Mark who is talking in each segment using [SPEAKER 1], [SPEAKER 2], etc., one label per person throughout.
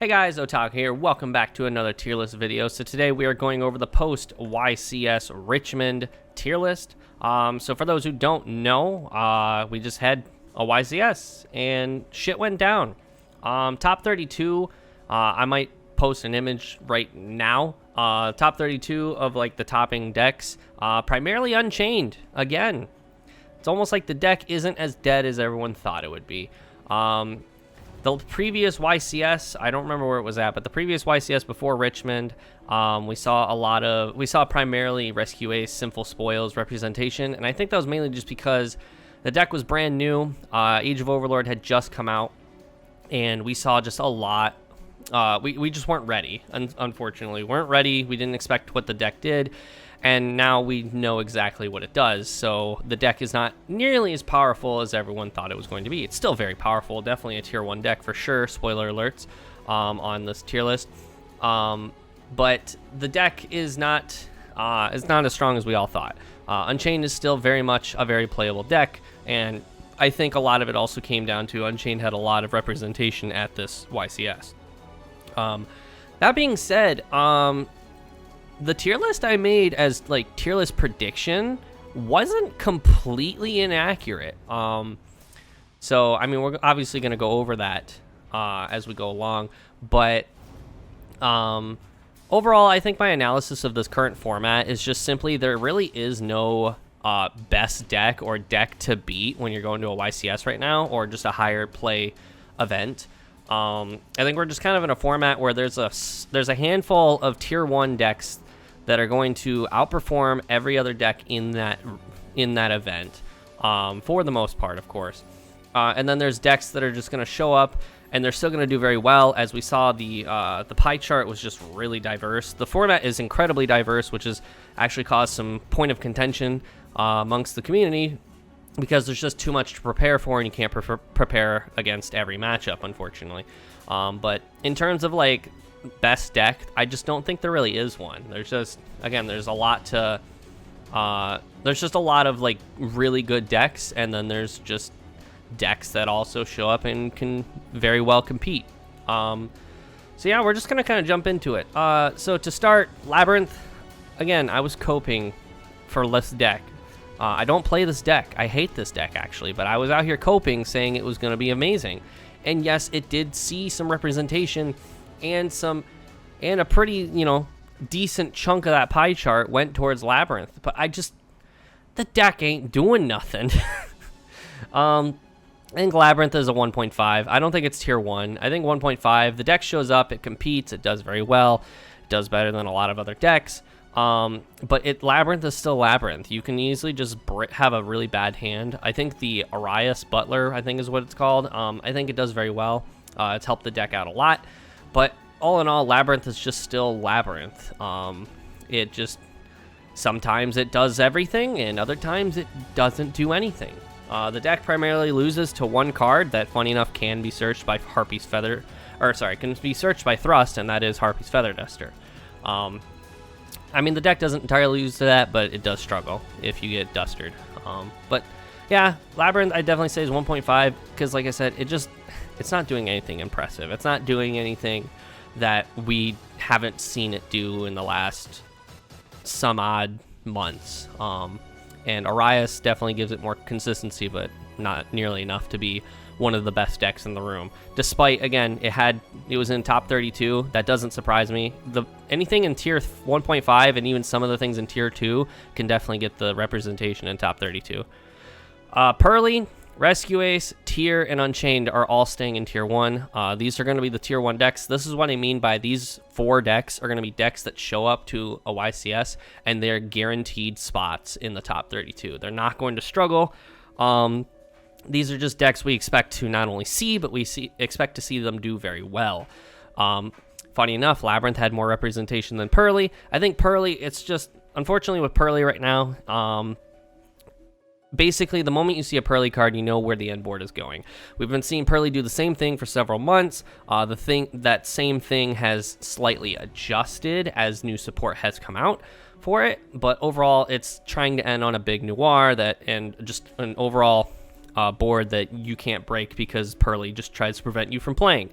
[SPEAKER 1] Hey guys, Otaku here. Welcome back to another tier list video. So today we are going over the post YCS Richmond tier list. So for those who don't know, we just had a YCS and shit went down. Top 32, I might post an image right now. Top 32 of like the topping decks, primarily Unchained again. It's almost like the deck isn't as dead as everyone thought it would be. The previous YCS, I don't remember where it was at, but the previous YCS before Richmond, we saw primarily Rescue Ace, Sinful Spoils representation, and I think that was mainly just because the deck was brand new. Age of Overlord had just come out, and we saw just a lot. We just weren't ready, unfortunately. Weren't ready. We didn't expect what the deck did, and now we know exactly what it does. So the deck is not nearly as powerful as everyone thought it was going to be. It's still very powerful, definitely a tier 1 deck for sure. Spoiler alerts on this tier list. But the deck is not as strong as we all thought. Unchained is still very much a very playable deck, and I think a lot of it also came down to Unchained had a lot of representation at this YCS. That being said, the tier list I made as like tier list prediction wasn't completely inaccurate. So I mean, we're obviously going to go over that as we go along, but overall, I think my analysis of this current format is just simply there really is no best deck or deck to beat when you're going to a YCS right now, or just a higher play event. I think we're just kind of in a format where there's a handful of tier 1 decks that are going to outperform every other deck in that event, for the most part, of course. And then there's decks that are just going to show up, and they're still going to do very well. As we saw, the pie chart was just really diverse. The format is incredibly diverse, which has actually caused some point of contention amongst the community, because there's just too much to prepare for, and you can't prepare against every matchup, unfortunately. But in terms of like best deck, I just don't think there really is one. There's just, again, there's a lot to there's just a lot of like really good decks, and then there's just decks that also show up and can very well compete. So yeah, we're just gonna kind of jump into it. So to start, Labyrinth, again, I was coping for this deck. I don't play this deck. I hate this deck, actually, but I was out here coping, saying it was going to be amazing. And yes, it did see some representation, and a pretty, decent chunk of that pie chart went towards Labyrinth. But the deck ain't doing nothing. I think Labyrinth is a 1.5. I don't think it's tier 1. I think 1.5. The deck shows up, it competes, it does very well, it does better than a lot of other decks. But Labyrinth is still Labyrinth. You can easily just have a really bad hand. I think the Arias Butler, I think is what it's called. I think it does very well. It's helped the deck out a lot. But all in all, Labyrinth is just still Labyrinth. It just, sometimes it does everything, and other times it doesn't do anything. The deck primarily loses to one card that, funny enough, can be searched by can be searched by Thrust, and that is Harpy's Feather Duster. I mean, the deck doesn't entirely lose to that, but it does struggle if you get Dustered. But yeah, Labyrinth I definitely say is 1.5, because like I said, it's not doing anything impressive. It's not doing anything that we haven't seen it do in the last some odd months. And Arias definitely gives it more consistency, but not nearly enough to be one of the best decks in the room. Despite, again, it was in top 32. That doesn't surprise me. Anything in tier 1.5 and even some of the things in tier 2 can definitely get the representation in top 32. Pearly, Rescue Ace, Tier, and Unchained are all staying in tier 1. These are going to be the tier 1 decks. This is what I mean by these 4 decks are going to be decks that show up to a YCS, and they're guaranteed spots in the top 32. They're not going to struggle. These are just decks we expect to not only see, but we expect to see them do very well. Funny enough, Labyrinth had more representation than Pearly. I think Pearly, it's just, unfortunately with Pearly right now, basically the moment you see a Pearly card, you know where the end board is going. We've been seeing Pearly do the same thing for several months. That same thing has slightly adjusted as new support has come out for it, but overall it's trying to end on a big noir and just an overall board that you can't break because Pearly just tries to prevent you from playing.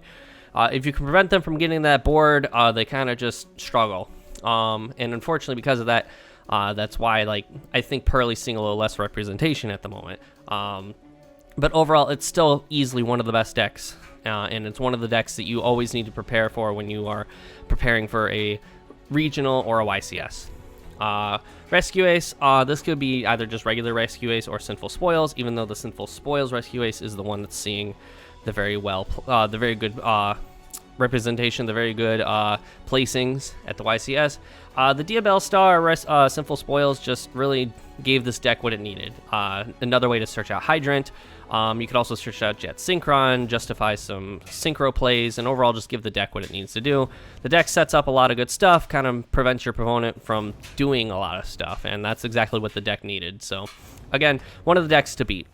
[SPEAKER 1] If you can prevent them from getting that board, they kind of just struggle. And unfortunately, because of that, that's why, like, I think Pearly's seeing a little less representation at the moment. But overall, it's still easily one of the best decks, and it's one of the decks that you always need to prepare for when you are preparing for a regional or a YCS. Rescue Ace, this could be either just regular Rescue Ace or Sinful Spoils, even though the Sinful Spoils Rescue Ace is the one that's seeing the very good representation, the very good placings at the YCS. The Diabell Star Sinful Spoils just really gave this deck what it needed. Another way to search out Hydrant. You could also search out Jet Synchron, justify some synchro plays, and overall just give the deck what it needs to do. The deck sets up a lot of good stuff, kind of prevents your opponent from doing a lot of stuff, and that's exactly what the deck needed. So, again, one of the decks to beat.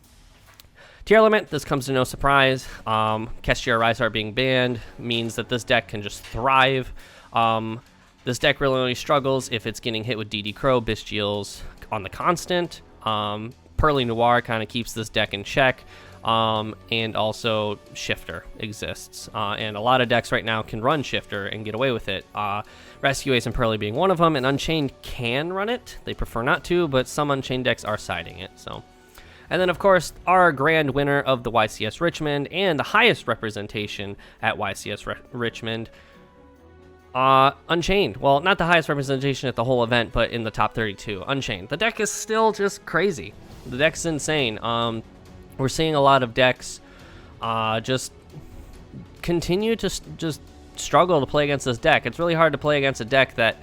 [SPEAKER 1] Tier Element, this comes to no surprise. Kestia Rysart being banned means that this deck can just thrive. This deck really only struggles if it's getting hit with DD Crow, Bestials on the constant. Pearly Noir kind of keeps this deck in check, and also Shifter exists. And a lot of decks right now can run Shifter and get away with it. Rescue Ace and Pearly being one of them, and Unchained can run it. They prefer not to, but some Unchained decks are siding it. So, and then, of course, our grand winner of the YCS Richmond and the highest representation at YCS Richmond, Unchained. Well, not the highest representation at the whole event, but in the top 32. Unchained. The deck is still just crazy. The deck's insane. We're seeing a lot of decks just continue to just struggle to play against this deck. It's really hard to play against a deck that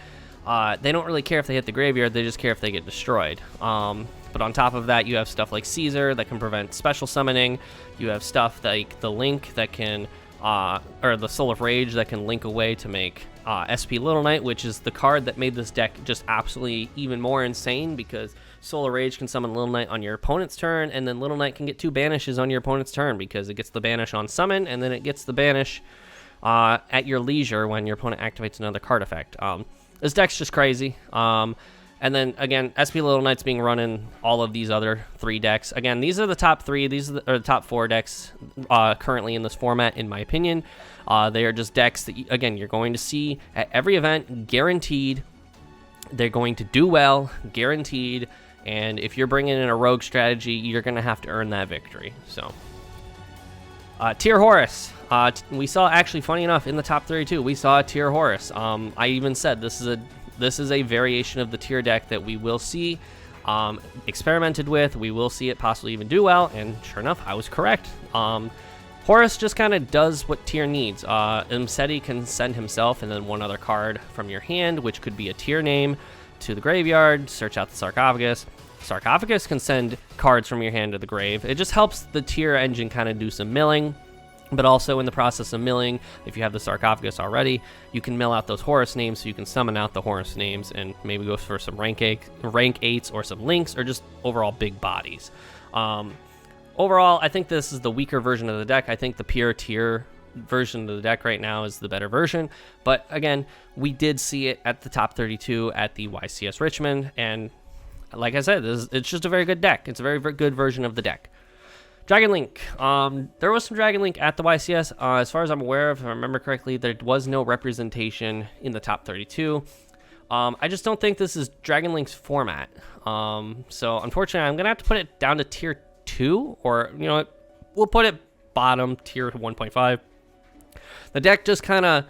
[SPEAKER 1] they don't really care if they hit the graveyard, they just care if they get destroyed. But on top of that, you have stuff like Caesar that can prevent special summoning. You have stuff like the Link that can, or the Soul of Rage that can link away to make SP Little Knight, which is the card that made this deck just absolutely even more insane, because Soul of Rage can summon Little Knight on your opponent's turn, and then Little Knight can get 2 banishes on your opponent's turn, because it gets the banish on summon, and then it gets the banish at your leisure when your opponent activates another card effect. This deck's just crazy. And then, again, SP Little Knight's being run in all of these other 3 decks. Again, these are the top 3. These are the top 4 decks currently in this format, in my opinion. They are just decks that, again, you're going to see at every event, guaranteed. They're going to do well, guaranteed. And if you're bringing in a rogue strategy, you're going to have to earn that victory. So, Tier Horus. We saw, actually, funny enough, in the top 32, we saw a Tier Horus. I even said this is a variation of the tier deck that we will see experimented with. We will see it possibly even do well, and sure enough, I was correct. Horus just kind of does what tier needs. Umseti can send himself and then one other card from your hand, which could be a tier name, to the graveyard, search out the Sarcophagus. Sarcophagus can send cards from your hand to the grave. It just helps the tier engine kind of do some milling. But also in the process of milling, if you have the Sarcophagus already, you can mill out those Horus names, so you can summon out the Horus names and maybe go for some rank 8s or some links, or just overall big bodies. Overall, I think this is the weaker version of the deck. I think the pure tier version of the deck right now is the better version. But again, we did see it at the top 32 at the YCS Richmond, and like I said, it's just a very good deck. It's a very, very good version of the deck. Dragon Link. There was some Dragon Link at the YCS. As far as I'm aware of, if I remember correctly, there was no representation in the top 32. I just don't think this is Dragon Link's format. So unfortunately, I'm going to have to put it down to tier 2, or, you know what, we'll put it bottom, tier 1.5. The deck just kind of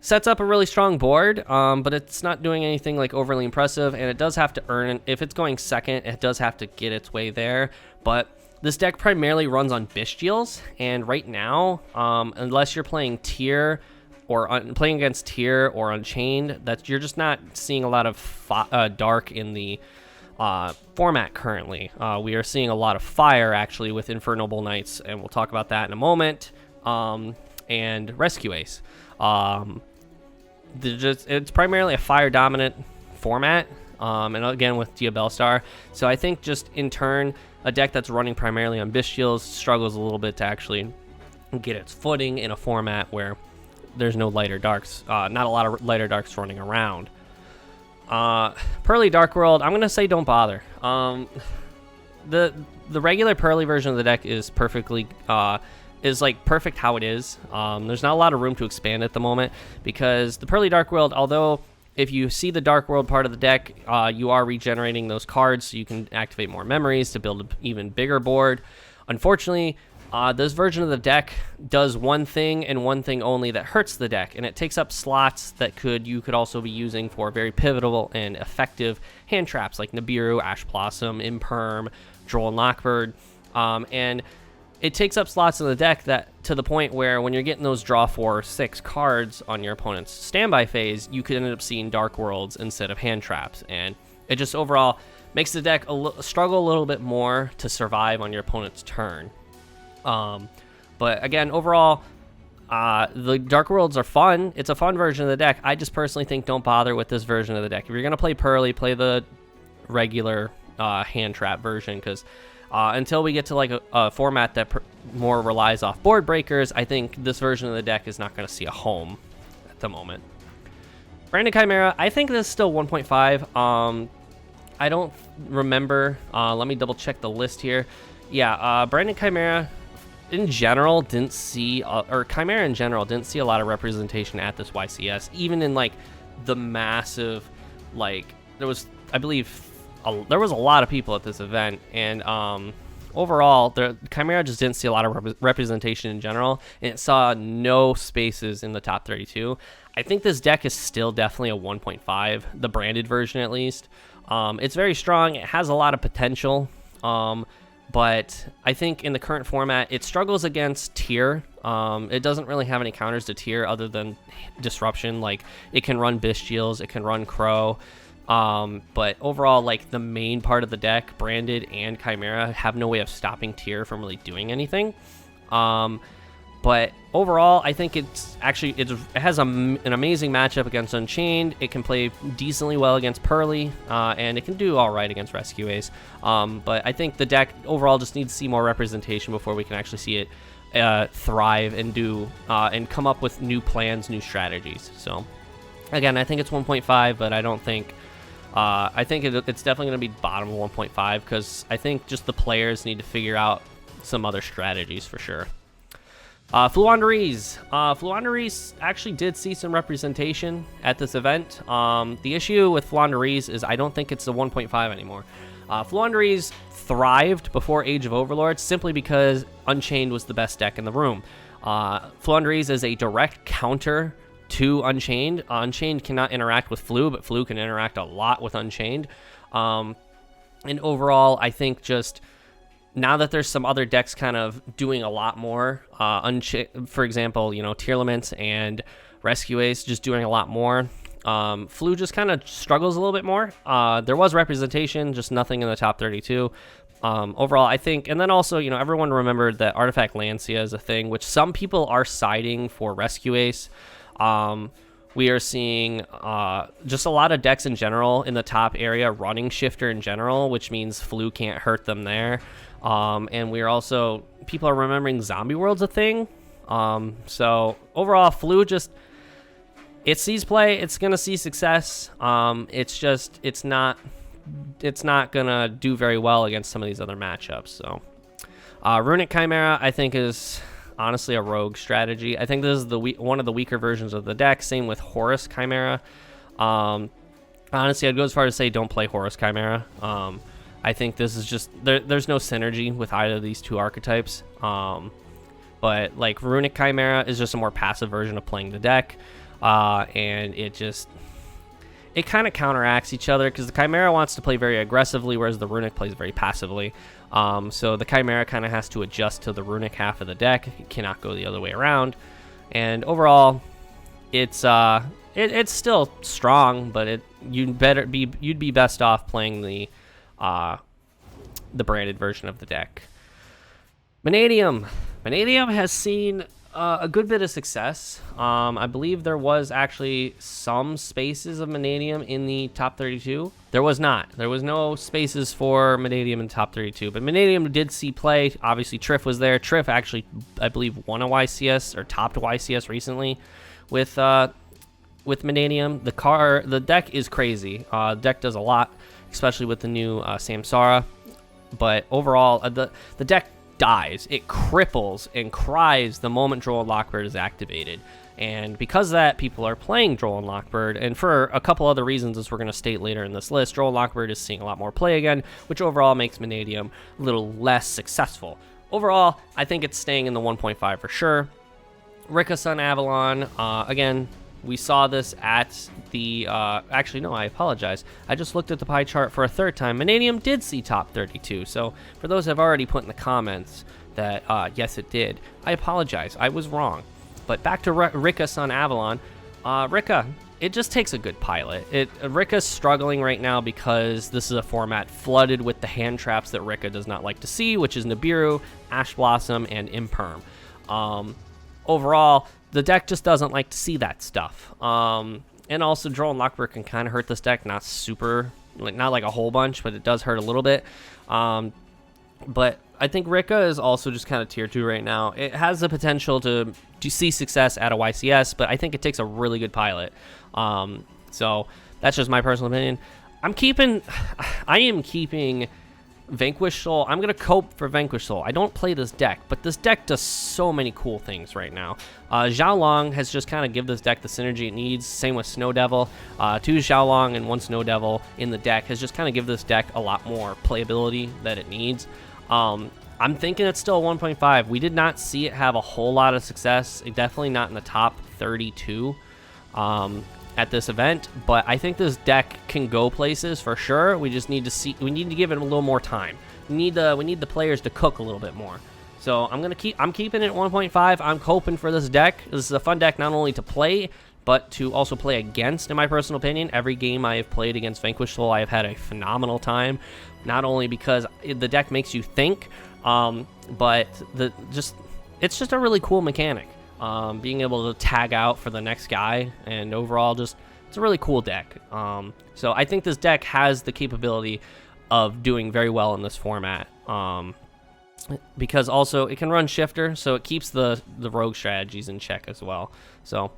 [SPEAKER 1] sets up a really strong board, but it's not doing anything like overly impressive, and it does have to earn, if it's going second, it does have to get its way there. But this deck primarily runs on Bestials, and right now, unless you're playing tier or playing against tier or Unchained, that you're just not seeing a lot of dark in the format currently. We are seeing a lot of fire actually with Infernal Bull Knights, and we'll talk about that in a moment. And Rescue Ace. It's primarily a fire dominant format. And again with Diabell Star. So I think just in turn, a deck that's running primarily on Bestials struggles a little bit to actually get its footing in a format where there's no lighter darks, not a lot of lighter darks running around. Pearly Dark World, I'm gonna say don't bother. The regular Pearly version of the deck is perfectly is like perfect how it is. There's not a lot of room to expand at the moment because the Pearly Dark World, although if you see the Dark World part of the deck, you are regenerating those cards so you can activate more memories to build an even bigger board. Unfortunately, this version of the deck does one thing and one thing only that hurts the deck, and it takes up slots that you could also be using for very pivotal and effective hand traps like Nibiru, Ash Blossom, Imperm, Droll, and Lockbird. And it takes up slots in the deck that to the point where when you're getting those draw 4 or 6 cards on your opponent's standby phase, you could end up seeing Dark Worlds instead of hand traps, and it just overall makes the deck struggle a little bit more to survive on your opponent's turn. But again, overall, the Dark Worlds are fun. It's a fun version of the deck. I just personally think don't bother with this version of the deck. If you're gonna play Pearly, play the regular hand trap version, because until we get to like a format that more relies off board breakers, I think this version of the deck is not going to see a home at the moment. Branded Chimera, I think this is still 1.5. I don't remember. Let me double check the list here. Yeah, Branded Chimera in general didn't see, or Chimera in general didn't see a lot of representation at this YCS, even in like the massive, like there was, I believe, there was a lot of people at this event, and overall, the Chimera just didn't see a lot of representation in general, and it saw no spaces in the top 32. I think this deck is still definitely a 1.5, the branded version at least. It's very strong. It has a lot of potential, but I think in the current format, it struggles against Tier. It doesn't really have any counters to Tier other than Disruption. Like, it can run Bestials, it can run Crow. But overall, like the main part of the deck, Branded and Chimera, have no way of stopping Tier from really doing anything. But overall, I think it has an amazing matchup against Unchained. It can play decently well against Pearly, and it can do all right against Rescue Ace. But I think the deck overall just needs to see more representation before we can actually see it thrive and do and come up with new plans, new strategies. So again, I think it's 1.5, but I don't think. I think it's definitely going to be bottom of 1.5 because I think just the players need to figure out some other strategies for sure. Fluandereeze. Fluandereeze actually did see some representation at this event. The issue with Fluandereeze is I don't think it's the 1.5 anymore. Fluandereeze thrived before Age of Overlord simply because Unchained was the best deck in the room. Fluandereeze is a direct counter to Unchained. Unchained cannot interact with Flu, but Flu can interact a lot with Unchained. And overall, I think just now that there's some other decks kind of doing a lot more, for example, Tier Laments and Rescue Ace just doing a lot more. Flu just kind of struggles a little bit more. There was representation, just nothing in the top 32. Overall, I think, and then also, everyone remembered that Artifact Lancia is a thing, which some people are citing for Rescue Ace. We are seeing just a lot of decks in general in the top area running Shifter in general, which means Flu can't hurt them there. And we're also, people are remembering Zombie World's a thing. So overall, Flu just, it sees play, it's going to see success. It's not going to do very well against some of these other matchups. So Runic Chimera, I think, is honestly a rogue strategy. I think this is one of the weaker versions of the deck. Same with Horus Chimera. Honestly, I'd go as far as to say don't play Horus Chimera. I think this is just there's no synergy with either of these two archetypes. But like Runic Chimera is just a more passive version of playing the deck, and it kind of counteracts each other because the Chimera wants to play very aggressively, whereas the Runic plays very passively. So the Chimera kind of has to adjust to the Runic half of the deck. It cannot go the other way around. And overall, it's still strong, but you'd be best off playing the branded version of the deck. Vanadium has seen a good bit of success. I believe there was actually some spaces of Vanadium in the top 32. There was not. There was no spaces for Vanadium in top 32, but Vanadium did see play. Obviously, Triff was there. Triff actually, I believe, won a YCS or topped YCS recently with Vanadium. The deck is crazy. The deck does a lot, especially with the new Samsara. But overall, the deck dies. It cripples and cries the moment Droll and Lockbird is activated. And because of that, people are playing Droll and Lockbird, and for a couple other reasons, as we're going to state later in this list, Droll and Lockbird is seeing a lot more play again, which overall makes Vanadium a little less successful. Overall, I think it's staying in the 1.5 for sure. Rika Sun Avalon, again, we saw this at the, actually, no, I apologize. I just looked at the pie chart for a third time. Vanadium did see top 32, so for those who have already put in the comments that, yes, it did, I apologize. I was wrong. But back to Rika Sun Avalon. Rika, it just takes a good pilot. Rika's struggling right now because this is a format flooded with the hand traps that Rika does not like to see, which is Nibiru, Ash Blossom, and Imperm. Overall, the deck just doesn't like to see that stuff. And also, Droll and Lockbird can kind of hurt this deck. Not super, not like a whole bunch, but it does hurt a little bit. But I think Rika is also just kind of tier 2 right now. It has the potential to see success at a YCS, but I think it takes a really good pilot. So that's just my personal opinion. I am keeping Vanquish Soul. I'm going to cope for Vanquish Soul. I don't play this deck, but this deck does so many cool things right now. Zhao Long has just kind of give this deck the synergy it needs. Same with Snow Devil. 2 Zhao Long and 1 Snow Devil in the deck has just kind of give this deck a lot more playability that it needs. I'm thinking it's still a 1.5. We did not see it have a whole lot of success. Definitely not in the top 32 at this event. But I think this deck can go places for sure. We just need to see. We need to give it a little more time. We need the players to cook a little bit more. So I'm keeping it at 1.5. I'm hoping for this deck. This is a fun deck not only to play, but to also play against, in my personal opinion. Every game I have played against Vanquish Soul, I have had a phenomenal time. Not only because the deck makes you think, but it's just a really cool mechanic. Being able to tag out for the next guy, and overall, it's a really cool deck. So I think this deck has the capability of doing very well in this format. Because also it can run Shifter, so it keeps the rogue strategies in check as well. So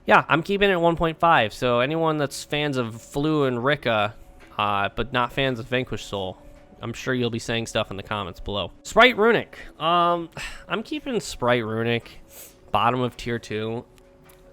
[SPEAKER 1] yeah, I'm keeping it at 1.5. So anyone that's fans of Flu and Rika, but not fans of Vanquish Soul, I'm sure you'll be saying stuff in the comments below. Sprite Runic. I'm keeping Sprite Runic bottom of tier 2.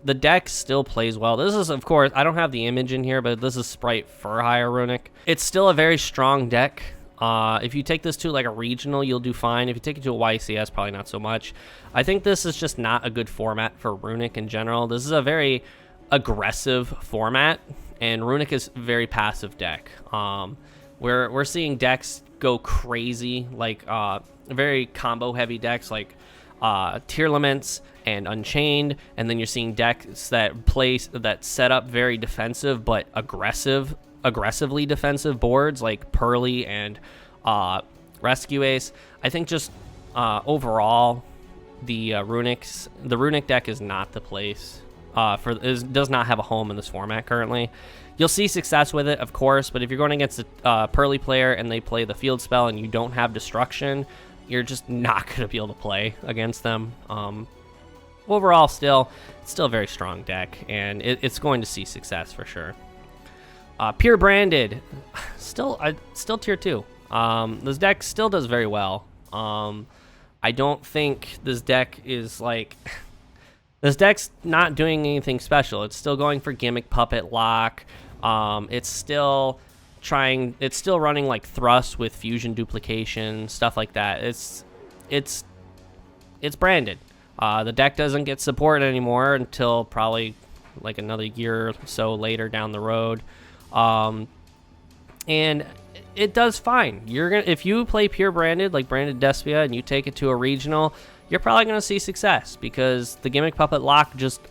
[SPEAKER 1] The deck still plays well. This is, of course, I don't have the image in here, but this is Sprite for higher Runic. It's still a very strong deck. If you take this to like a regional, you'll do fine. If you take it to a YCS, probably not so much. I think this is just not a good format for Runic in general. This is a very aggressive format, and Runic is a very passive deck. We're seeing decks go crazy, like very combo heavy decks like Tearlaments and Unchained, and then you're seeing decks that set up very defensive but aggressively defensive boards like Pearly and Rescue Ace. I think just overall the Runic deck is not the place does not have a home in this format currently. You'll see success with it, of course, but if you're going against a Pearly player and they play the field spell and you don't have Destruction, you're just not going to be able to play against them. Overall, it's still a very strong deck, and it's going to see success for sure. Pure Branded, still tier 2. This deck still does very well. I don't think this deck is like... This deck's not doing anything special. It's still going for Gimmick Puppet Lock. It's still running like Thrust with Fusion Duplication, stuff like that. It's branded. The deck doesn't get support anymore until probably like another year or so later down the road. And it does fine. If you play pure branded like Branded Despia and you take it to a regional, you're probably going to see success because the Gimmick Puppet Lock just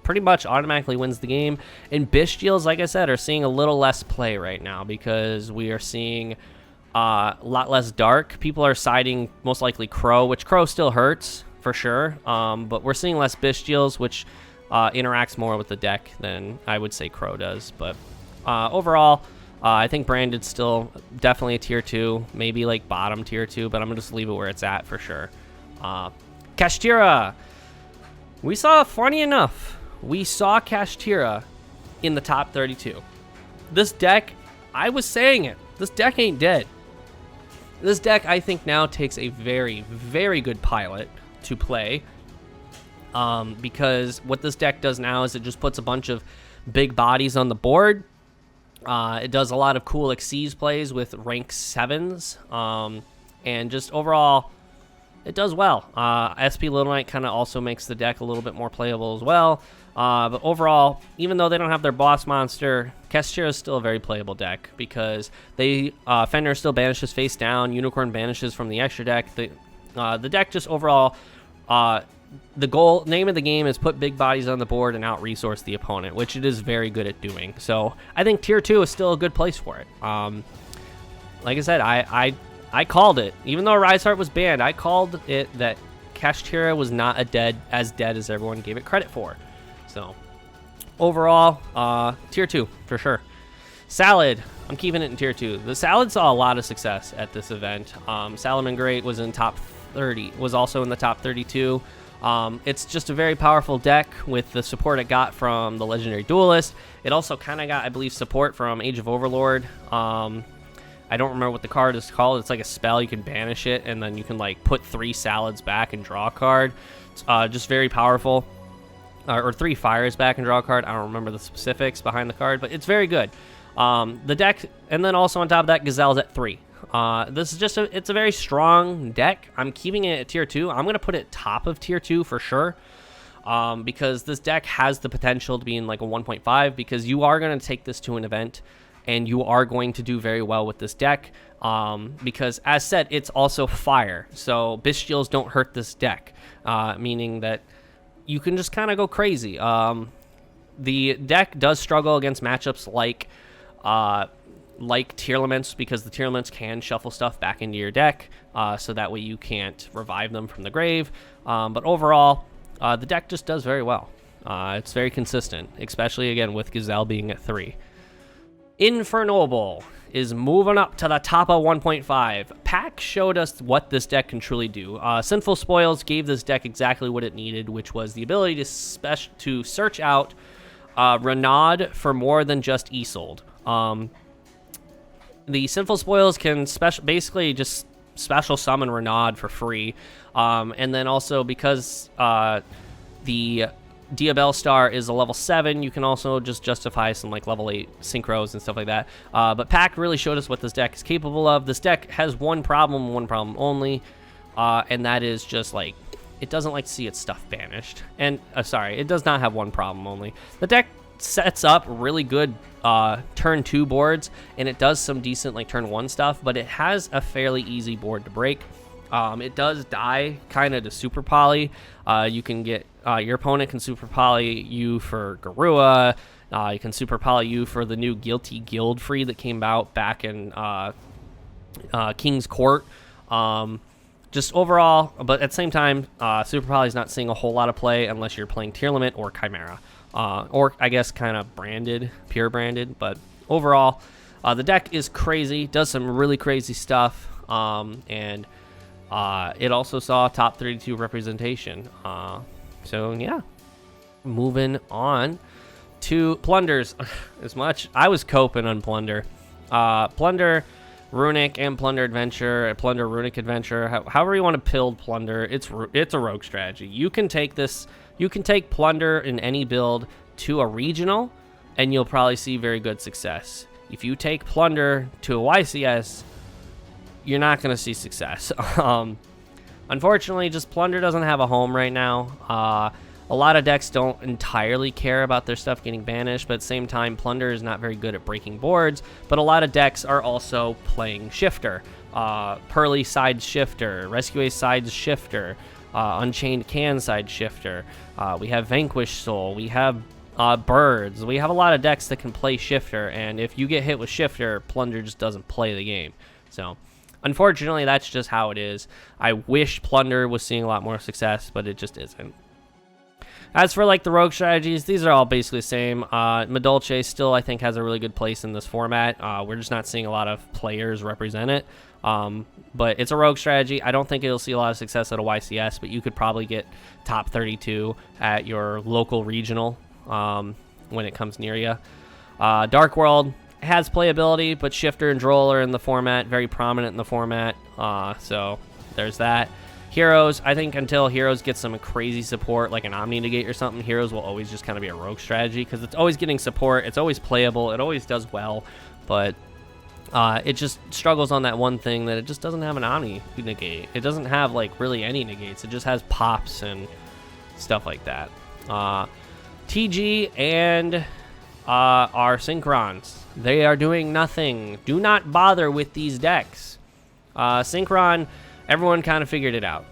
[SPEAKER 1] pretty much automatically wins the game. And Bestials, like I said, are seeing a little less play right now because we are seeing a lot less dark. People are siding most likely Crow, which Crow still hurts for sure. But we're seeing less Bestials, which interacts more with the deck than I would say Crow does. But overall, I think Branded's still definitely a tier 2, maybe like bottom tier 2, but I'm going to just leave it where it's at for sure. Kashtira. Funny enough, we saw Kashtira in the top 32. This deck, I was saying it, this deck ain't dead. This deck, I think, now takes a very, very good pilot to play, because what this deck does now is it just puts a bunch of big bodies on the board. It does a lot of cool Xyz plays with rank 7s, and just overall, it does well. SP Little Knight kind of also makes the deck a little bit more playable as well. But overall, even though they don't have their boss monster, Kestira is still a very playable deck because they Fenrir still banishes face down, Unicorn banishes from the extra deck. The deck just overall, the name of the game is put big bodies on the board and out-resource the opponent, which it is very good at doing. So I think Tier 2 is still a good place for it. Like I said, I called it. Even though Rise Heart was banned, I called it that Kestira was not as dead as everyone gave it credit for. So overall, Tier 2 for sure. Salad, I'm keeping it in Tier 2. The Salad saw a lot of success at this event. Salomon Great was in top 30, was also in the top 32. It's just a very powerful deck with the support it got from the Legendary Duelist. It also kind of got, I believe, support from Age of Overlord. I don't remember what the card is called. It's like a spell. You can banish it, and then you can like put 3 salads back and draw a card. It's just very powerful. Or 3 fires back and draw a card. I don't remember the specifics behind the card, but it's very good. The deck, and then also on top of that, Gazelle's at 3. This is just it's a very strong deck. I'm keeping it at Tier 2. I'm going to put it top of Tier 2 for sure. Because this deck has the potential to be in like a 1.5, because you are going to take this to an event and you are going to do very well with this deck. Because as said, it's also fire. So Bestials don't hurt this deck, meaning that you can just kind of go crazy. The deck does struggle against matchups like Tearlaments, because the Tearlaments can shuffle stuff back into your deck, so that way you can't revive them from the grave. But overall, the deck just does very well. It's very consistent, especially, again, with Gazelle being at 3. Infernoble is moving up to the top of 1.5. Pack showed us what this deck can truly do. Sinful Spoils gave this deck exactly what it needed, which was the ability to search out Renaud for more than just Isolde. The Sinful Spoils can basically just special summon Renaud for free. And then also, because the Diabell Star is a level 7, you can also just justify some like level 8 synchros and stuff like that. But Pack really showed us what this deck is capable of. This deck has one problem only, and that is just like, it doesn't like to see its stuff banished. And sorry, it does not have one problem only. The deck sets up really good turn 2 boards, and it does some decent like turn 1 stuff, but it has a fairly easy board to break. It does die kind of to super poly. You can get your opponent can super poly you for Garua. You can super poly you for the new Guilty Guild free that came out back in King's Court. Just overall, but at the same time, super poly is not seeing a whole lot of play unless you're playing Tearlament or Chimera, or I guess kind of pure branded. But overall, the deck is crazy. Does some really crazy stuff, and it also saw top 32 representation. So yeah, moving on to Plunders. As much I was coping on Plunder, Plunder Runic and Plunder Adventure, Plunder Runic Adventure, however you want to build Plunder. It's a rogue strategy. You can take Plunder in any build to a regional, and you'll probably see very good success. If you take Plunder to a YCS, you're not going to see success. Unfortunately, just Plunder doesn't have a home right now. A lot of decks don't entirely care about their stuff getting banished, but at the same time, Plunder is not very good at breaking boards, but a lot of decks are also playing Shifter. Pearly side Shifter, Rescue Ace side Shifter, Unchained Can side Shifter. We have Vanquish Soul, we have Birds. We have a lot of decks that can play Shifter, and if you get hit with Shifter, Plunder just doesn't play the game. So unfortunately, that's just how it is. I wish Plunder was seeing a lot more success, but it just isn't. As for like the rogue strategies, these are all basically the same. Madolche still, I think, has a really good place in this format. We're just not seeing a lot of players represent it. But it's a rogue strategy. I don't think it'll see a lot of success at a YCS, but you could probably get top 32 at your local regional when it comes near you. Dark World, has playability, but Shifter and Droll are in the format, very prominent in the format. So there's that. Heroes, I think until Heroes get some crazy support, like an Omni Negate or something, Heroes will always just kind of be a rogue strategy, because it's always getting support, it's always playable, it always does well, but it just struggles on that one thing that it just doesn't have an Omni Negate. It doesn't have, like, really any negates. It just has pops and stuff like that. TG and our Synchrons, they are doing nothing. Do not bother with these decks. Synchron, everyone kind of figured it out.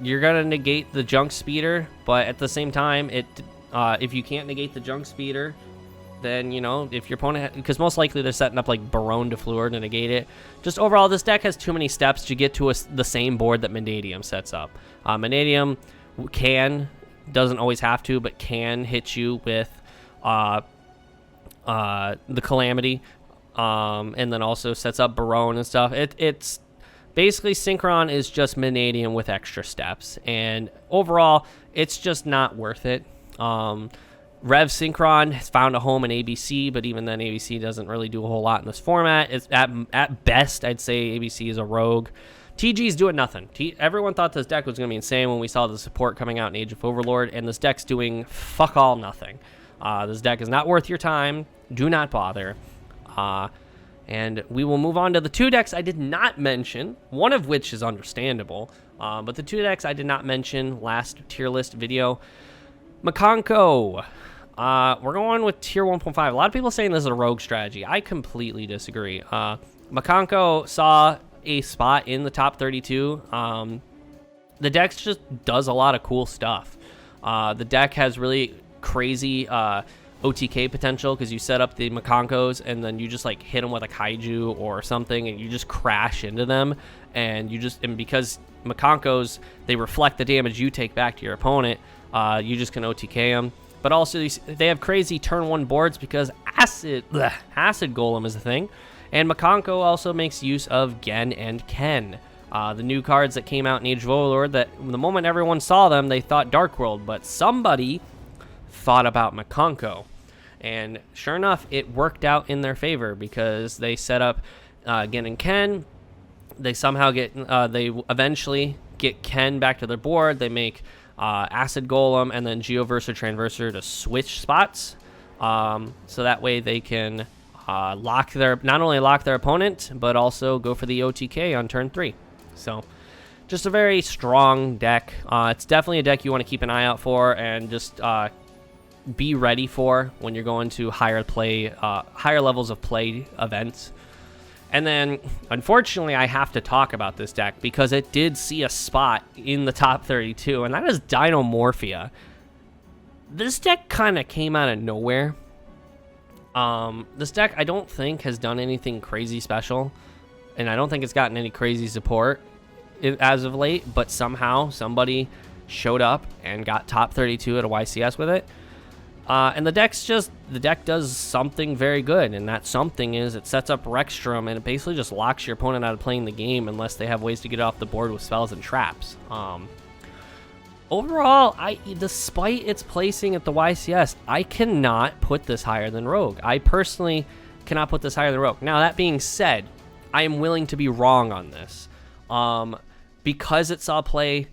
[SPEAKER 1] You're gonna negate the junk speeder, but at the same time, if you can't negate the junk speeder, then, you know, if your opponent, because most likely they're setting up like Barone to Fleur to negate it. Just overall, this deck has too many steps to get to the same board that Mannadium sets up. Mannadium doesn't always have to, but can hit you with the Calamity, and then also sets up Barone and stuff. It's basically, Synchron is just Mannadium with extra steps, and overall, it's just not worth it. Rev Synchron has found a home in ABC, but even then, ABC doesn't really do a whole lot in this format. It's at best, I'd say ABC is a rogue. TG's doing nothing. Everyone thought this deck was going to be insane when we saw the support coming out in Age of Overlord, and this deck's doing fuck all nothing. This deck is not worth your time. Do not bother. And we will move on to the two decks I did not mention, one of which is understandable, but the two decks I did not mention last tier list video. Makonko. We're going with tier 1.5. A lot of people saying this is a rogue strategy. I completely disagree. Makonko saw a spot in the top 32. The deck just does a lot of cool stuff. The deck has really crazy OTK potential, because you set up the Makonkos and then you just like hit them with a Kaiju or something and you just crash into them, and because Makonkos, they reflect the damage you take back to your opponent, you just can OTK them. But also they have crazy turn 1 boards because Acid Golem is a thing, and Makonko also makes use of Gen and Ken. The new cards that came out in Age of Overlord, that the moment everyone saw them, they thought Dark World, but somebody thought about Makonko. And sure enough, it worked out in their favor, because they set up Gen and Ken. They somehow they eventually get Ken back to their board. They make Acid Golem and then Geoverser Transverser to switch spots. So that way they can not only lock their opponent, but also go for the OTK on turn 3. So just a very strong deck. It's definitely a deck you want to keep an eye out for, and just be ready for when you're going to higher levels of play events. And then, unfortunately, I have to talk about this deck because it did see a spot in the top 32, and that is Dinomorphia. This deck kind of came out of nowhere. This deck, I don't think, has done anything crazy special, and I don't think it's gotten any crazy support as of late, but somehow somebody showed up and got top 32 at a YCS with it. And the deck does something very good, and that something is it sets up Rexstrom, and it basically just locks your opponent out of playing the game unless they have ways to get off the board with spells and traps. Overall, despite its placing at the YCS, I cannot put this higher than Rogue. I personally cannot put this higher than Rogue. Now, that being said, I am willing to be wrong on this. Because it saw play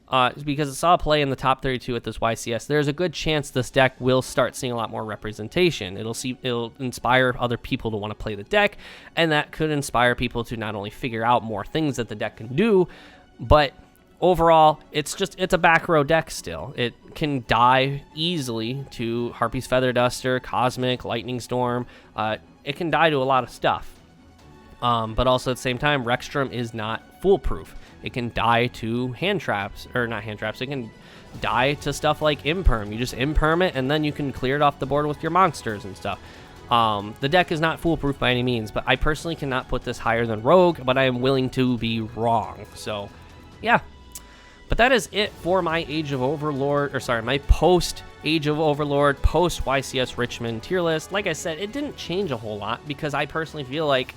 [SPEAKER 1] in the top 32 at this YCS, there's a good chance this deck will start seeing a lot more representation. It'll inspire other people to want to play the deck, and that could inspire people to not only figure out more things that the deck can do, but overall, it's a back row deck still. It can die easily to Harpy's Feather Duster, Cosmic, Lightning Storm. It can die to a lot of stuff. But also at the same time, Rexstrom is not foolproof. It can die to hand traps, or not hand traps, it can die to stuff like Imperm. You just Imperm it, and then you can clear it off the board with your monsters and stuff. The deck is not foolproof by any means, but I personally cannot put this higher than Rogue, but I am willing to be wrong. So, yeah. But that is it for my my post Age of Overlord, post YCS Richmond tier list. Like I said, it didn't change a whole lot because I personally feel like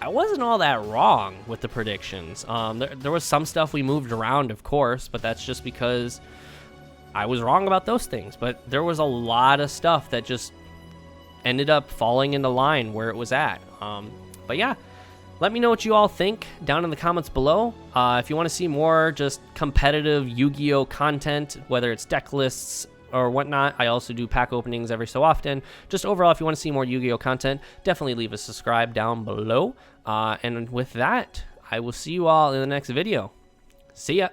[SPEAKER 1] I wasn't all that wrong with the predictions. There was some stuff we moved around, of course, but that's just because I was wrong about those things. But there was a lot of stuff that just ended up falling into line where it was at. But yeah, let me know what you all think down in the comments below. If you want to see more just competitive Yu-Gi-Oh content, whether it's deck lists or whatnot, I also do pack openings every so often. Just overall, if you want to see more Yu-Gi-Oh content, definitely leave a subscribe down below. And with that, I will see you all in the next video. See ya.